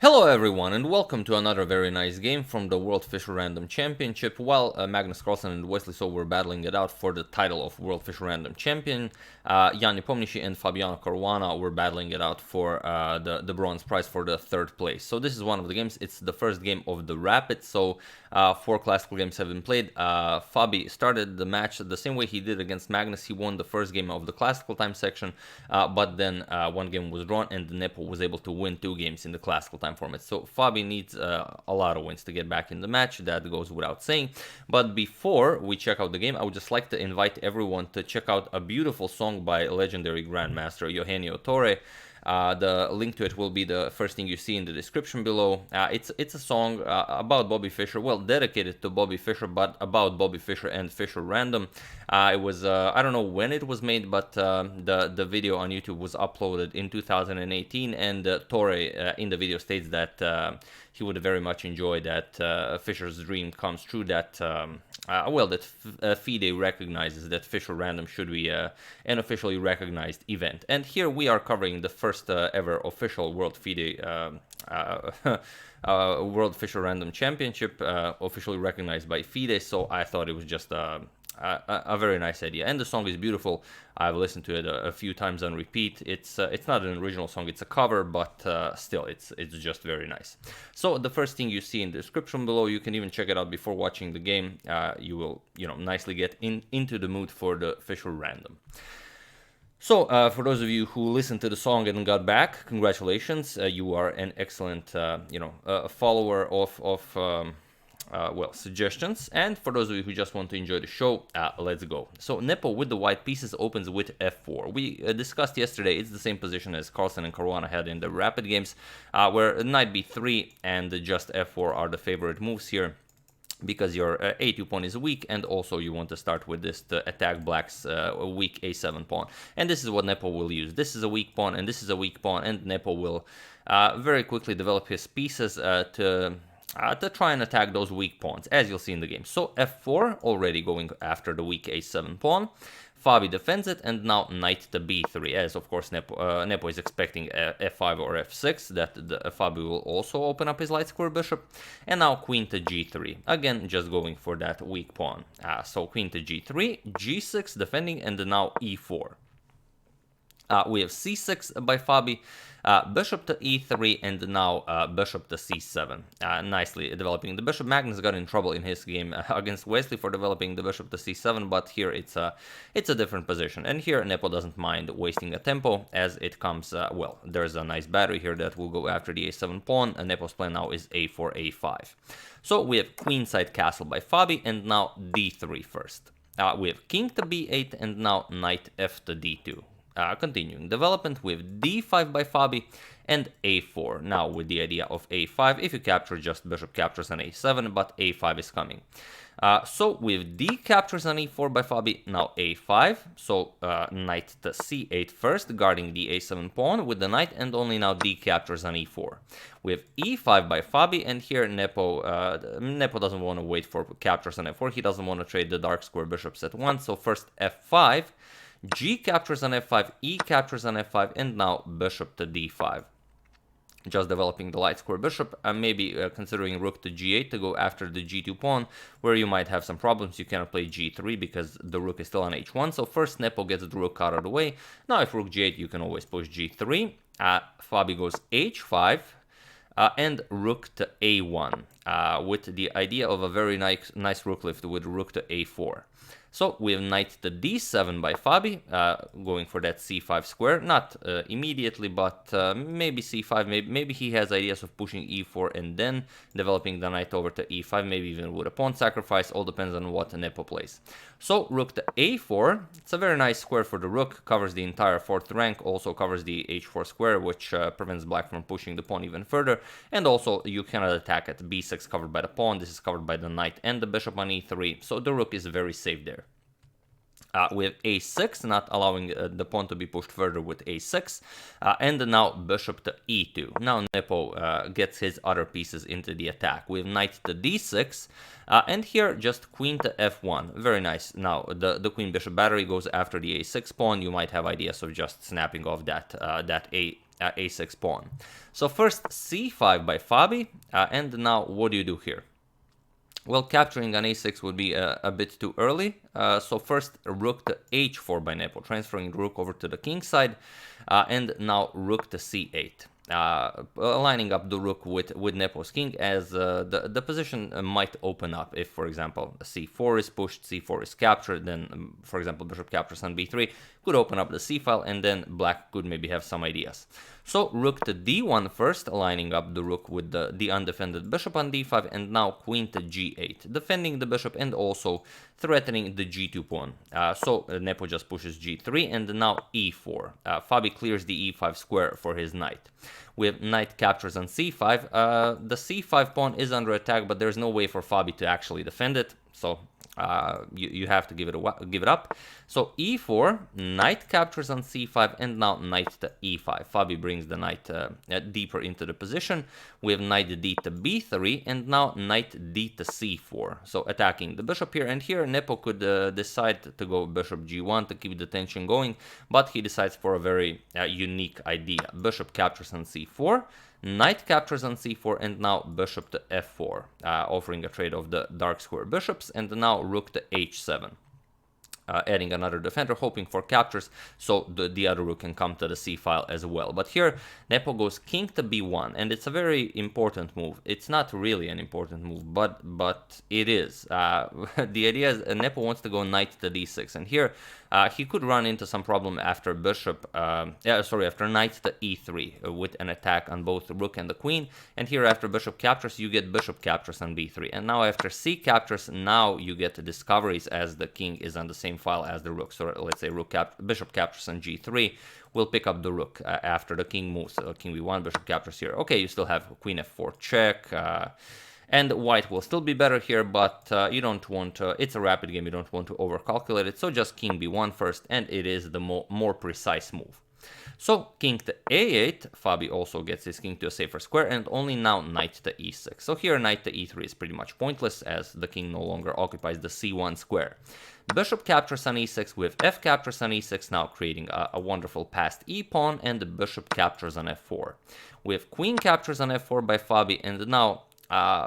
Hello everyone and welcome to another very nice game from the World Fischer Random Championship. While Magnus, Carlsen and Wesley were battling it out for the title of World Fischer Random Champion, Nepomniachtchi and Fabiano Caruana were battling it out for the bronze prize for the third place. So this is one of the games. It's the first game of the Rapid, so 4 classical games have been played. Fabi started the match the same way he did against Magnus. He won the first game of the classical time section, but then one game was drawn and Nepo was able to win 2 games in the classical time format. So Fabi needs a lot of wins to get back in the match, that goes without saying. But before we check out the game, I would just like to invite everyone to check out a beautiful song by legendary Grandmaster Henie Onstad. The link to it will be the first thing you see in the description below. It's a song about Bobby Fischer, well, dedicated to Bobby Fischer, but about Bobby Fischer and Fischer Random. It was, I don't know when it was made, but the video on YouTube was uploaded in 2018, and Torre in the video states that he would very much enjoy that Fischer's dream comes true, that, that FIDE recognizes that Fischer Random should be an officially recognized event. And here we are covering the first ever official World FIDE World Fischer Random Championship, officially recognized by FIDE, so I thought it was just a very nice idea. And the song is beautiful. I've listened to it a few times on repeat. It's not an original song, it's a cover, but still, it's just very nice. So the first thing you see in the description below, you can even check it out before watching the game. You will, nicely get into the mood for the Fischer Random. So, for those of you who listened to the song and got back, congratulations. You are an excellent, follower of suggestions. And for those of you who just want to enjoy the show, let's go. So, Nepo with the white pieces opens with f4. We discussed yesterday, it's the same position as Carlsen and Caruana had in the Rapid games, where knight b3 and just f4 are the favorite moves here, because your a2 pawn is weak, and also you want to start with this to attack black's weak a7 pawn. And this is what Nepo will use. This is a weak pawn, and this is a weak pawn, and Nepo will very quickly develop his pieces to try and attack those weak pawns, as you'll see in the game. So f4, already going after the weak a7 pawn. Fabi defends it, and now knight to b3, as of course Nepo is expecting f5 or f6, that Fabi will also open up his light square bishop, and now queen to g3, again just going for that weak pawn. So queen to g3, g6 defending, and now e4. We have c6 by Fabi, bishop to e3, and now bishop to c7. Nicely developing the bishop. Magnus got in trouble in his game against Wesley for developing the bishop to c7, but here it's a different position. And here Nepo doesn't mind wasting a tempo, as it comes, there's a nice battery here that will go after the a7 pawn, and Nepo's plan now is a4, a5. So we have queenside castle by Fabi, and now d3 first. We have king to b8, and now knight f to d2. Continuing development with d5 by Fabi and a4. Now with the idea of a5, if you capture, just bishop captures on a7, but a5 is coming. So with d captures on e4 by Fabi, now a5. So knight to c8 first, guarding the a7 pawn with the knight, and only now d captures on e4. We have e5 by Fabi, and here Nepo doesn't want to wait for captures on f4. He doesn't want to trade the dark square bishops at once. So first f5. G captures on f5, E captures on f5, and now bishop to d5. Just developing the light square bishop, maybe considering rook to g8 to go after the g2 pawn, where you might have some problems. You cannot play g3 because the rook is still on h1. So first Nepo gets the rook out of the way. Now if rook g8, you can always push g3. Fabi goes h5. And rook to a1, with the idea of a very nice rook lift with rook to a4. So we have knight to d7 by Fabi, going for that c5 square. Not immediately, but maybe c5. Maybe he has ideas of pushing e4 and then developing the knight over to e5, maybe even with a pawn sacrifice. All depends on what Nepo plays. So rook to a4. It's a very nice square for the rook. Covers the entire 4th rank. Also covers the h4 square, which prevents black from pushing the pawn even further. And also you cannot attack at b6 covered by the pawn. This is covered by the knight and the bishop on e3. So the rook is very safe there. We have a6, not allowing the pawn to be pushed further with a6, and now bishop to e2. Now Nepo gets his other pieces into the attack. We have knight to d6, and here just queen to f1. Very nice. Now the queen bishop battery goes after the a6 pawn. You might have ideas of just snapping off that a6 pawn. So first c5 by Fabi, and now what do you do here? Well, capturing on a6 would be a bit too early, so first rook to h4 by Nepo, transferring rook over to the king side, and now rook to c8. Lining up the rook with Nepo's king, as the position might open up if, for example, c4 is pushed, c4 is captured, then, for example, bishop captures on b3, could open up the c file, and then black could maybe have some ideas. So rook to d1 first, lining up the rook with the undefended bishop on d5, and now queen to g8, defending the bishop and also threatening the g2 pawn. So Nepo just pushes g3, and now e4. Fabi clears the e5 square for his knight. We have knight captures on c5. The c5 pawn is under attack, but there's no way for Fabi to actually defend it, so you have to give it up. So e4, knight captures on c5, and now knight to e5. Fabi brings the knight deeper into the position. We have knight d to b3, and now knight d to c4. So attacking the bishop here, and here Nepo could decide to go bishop g1 to keep the tension going, but he decides for a very unique idea. Bishop captures on c4, knight captures on c4, and now bishop to f4, offering a trade of the dark square bishops, and now rook to h7. Adding another defender, hoping for captures, so the other rook can come to the c file as well. But here, Nepo goes king to b1, and it's a very important move. It's not really an important move, but it is. The idea is Nepo wants to go knight to d6, and here he could run into some problem after after knight to e3 with an attack on both the rook and the queen. And here after bishop captures, you get bishop captures on b3, and now after c captures, now you get the discoveries as the king is on the same file as the rook. So let's say bishop captures on g3, will pick up the rook after the king moves. King b1, bishop captures here. Okay, you still have queen f4 check, and white will still be better here, but you don't want to, it's a rapid game, you don't want to overcalculate it, so just king b1 first, and it is the more precise move. So king to a8, Fabi also gets his king to a safer square, and only now knight to e6. So here knight to e3 is pretty much pointless, as the king no longer occupies the c1 square. Bishop captures on e6 with f captures on e6, now creating a wonderful passed e pawn, and the bishop captures on f4. We have queen captures on f4 by Fabi, and now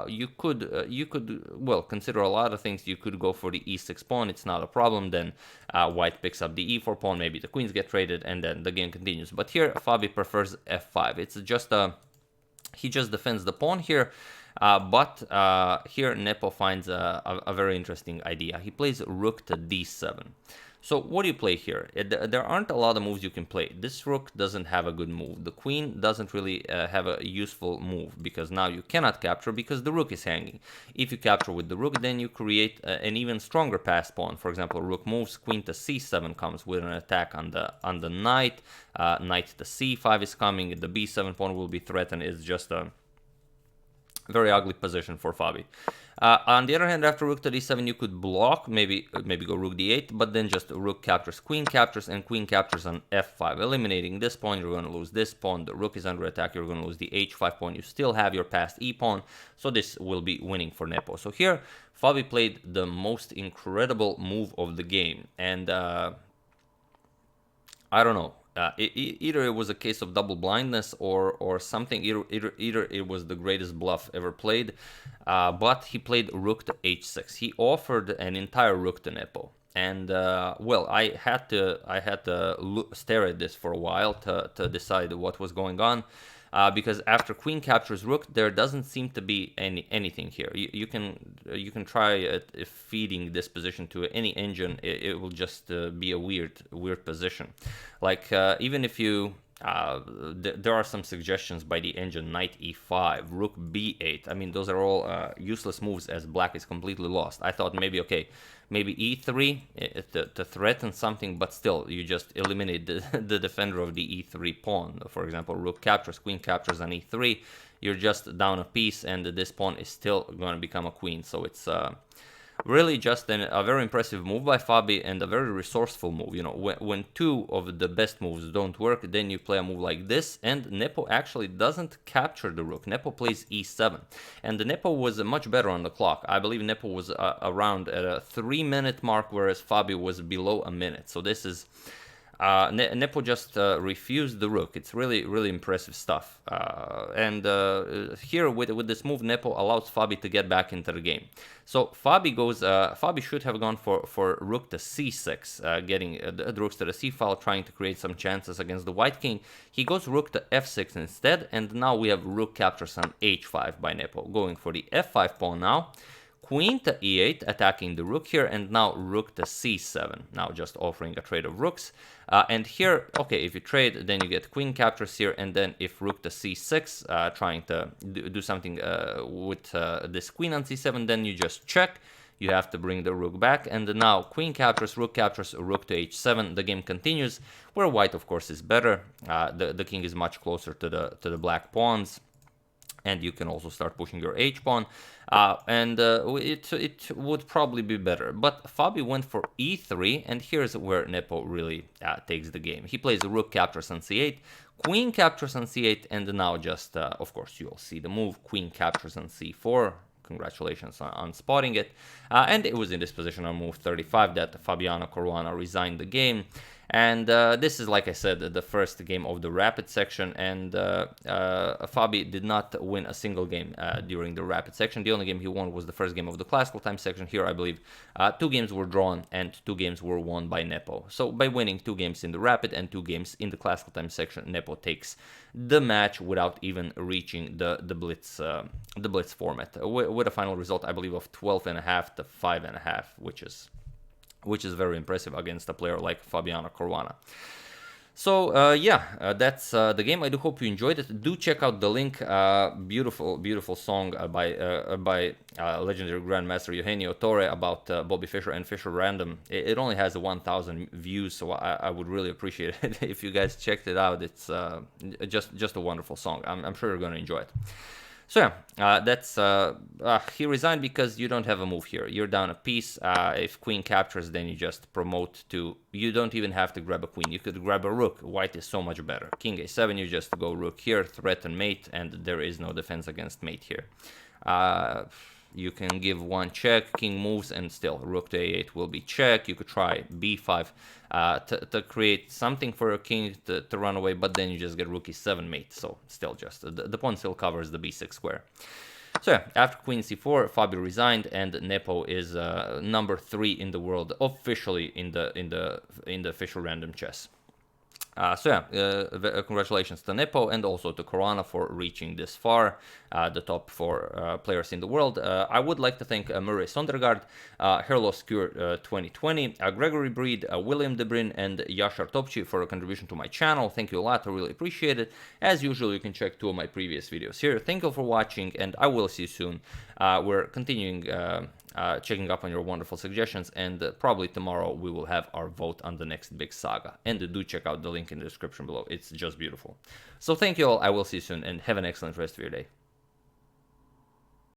you could well consider a lot of things. You could go for the e6 pawn, it's not a problem. Then white picks up the e4 pawn, maybe the queens get traded, and then the game continues. But here Fabi prefers f5. It's just he just defends the pawn here. But here Nepo finds a very interesting idea. He plays rook to d7. So what do you play here? There aren't a lot of moves you can play. This rook doesn't have a good move. The queen doesn't really have a useful move, because now you cannot capture because the rook is hanging. If you capture with the rook, then you create an even stronger passed pawn. For example, rook moves, queen to c7 comes with an attack on the knight. Knight to c5 is coming. The b7 pawn will be threatened. It's just a very ugly position for Fabi. On the other hand, after rook to d7, you could block, maybe go rook d8, but then just rook captures, and queen captures on f5. Eliminating this pawn, you're going to lose this pawn. The rook is under attack, you're going to lose the h5 pawn. You still have your passed e pawn, so this will be winning for Nepo. So here, Fabi played the most incredible move of the game, and I don't know. Either it was a case of double blindness or something. Either it was the greatest bluff ever played, but he played rook to h6. He offered an entire rook to Nepo, and well, I had to stare at this for a while to decide what was going on. Because after queen captures rook, there doesn't seem to be anything here. You can try feeding this position to any engine. It will just be a weird position. Like even if you there are some suggestions by the engine, knight e5, rook b8. I mean, those are all useless moves, as black is completely lost. I thought maybe e3 to threaten something, but still you just eliminate the defender of the e3 pawn. For example, rook captures, queen captures on e3. You're just down a piece, and this pawn is still going to become a queen. So it's really just a very impressive move by Fabi, and a very resourceful move. You know, when two of the best moves don't work, then you play a move like this, and Nepo actually doesn't capture the rook. Nepo plays e7, and the Nepo was much better on the clock. I believe Nepo was around at a 3-minute mark, whereas Fabi was below a minute. So this is Nepo just refused the rook. It's really impressive stuff. And here with this move, Nepo allows Fabi to get back into the game. So Fabi should have gone for rook to c6, getting the rooks to the c file, trying to create some chances against the white king. He goes rook to f6 instead, and now we have rook captures on h5 by Nepo, going for the f5 pawn now. Queen to e8, attacking the rook here, and now rook to c7, now just offering a trade of rooks. And here, okay, if you trade, then you get queen captures here, and then if rook to c6, trying to do something with this queen on c7, then you just check. You have to bring the rook back, and now queen captures, rook to h7. The game continues, where white, of course, is better. The king is much closer to the black pawns. And you can also start pushing your h-pawn, and it would probably be better. But Fabi went for e3, and here's where Nepo really takes the game. He plays rook captures on c8, queen captures on c8, and now just, of course, you'll see the move, queen captures on c4. Congratulations on spotting it. And it was in this position on move 35 that Fabiano Caruana resigned the game. And this is, like I said, the first game of the rapid section, and Fabi did not win a single game during the rapid section. The only game he won was the first game of the classical time section. Here, I believe, 2 games were drawn and 2 games were won by Nepo. So by winning 2 games in the rapid and 2 games in the classical time section, Nepo takes the match without even reaching the blitz format, with a final result, I believe, of 12.5 to 5.5, which is very impressive against a player like Fabiano Caruana. So that's the game. I do hope you enjoyed it. Do check out the link. Beautiful song by legendary grandmaster Henie Onstad about Bobby Fischer and Fischer Random. It only has 1,000 views, so I would really appreciate it if you guys checked it out. It's just a wonderful song. I'm sure you're going to enjoy it. So yeah, that's he resigned because you don't have a move here. You're down a piece. If queen captures, then you just promote to. You don't even have to grab a queen. You could grab a rook. White is so much better. King a7, you just go rook here, threaten mate, and there is no defense against mate here. You can give one check, king moves, and still rook to a8 will be check. You could try b5 to create something for a king to run away, but then you just get rook e7 mate, so still just the pawn still covers the b6 square. So yeah, after queen c4, Fabi resigned, and Nepo is number 3 in the world officially in the official random chess. So yeah, congratulations to Nepo and also to Caruana for reaching this far, the top 4 players in the world. I would like to thank Murray Sondergaard, Herlos Cure 2020, Gregory Breed, William Debrin, and Yashar Topchi for a contribution to my channel. Thank you a lot, I really appreciate it. As usual, you can check 2 of my previous videos here. Thank you for watching, and I will see you soon. We're continuing checking up on your wonderful suggestions, and probably tomorrow we will have our vote on the next big saga. And do check out the link in the description below. It's just beautiful. So thank you all. I will see you soon, and have an excellent rest of your day.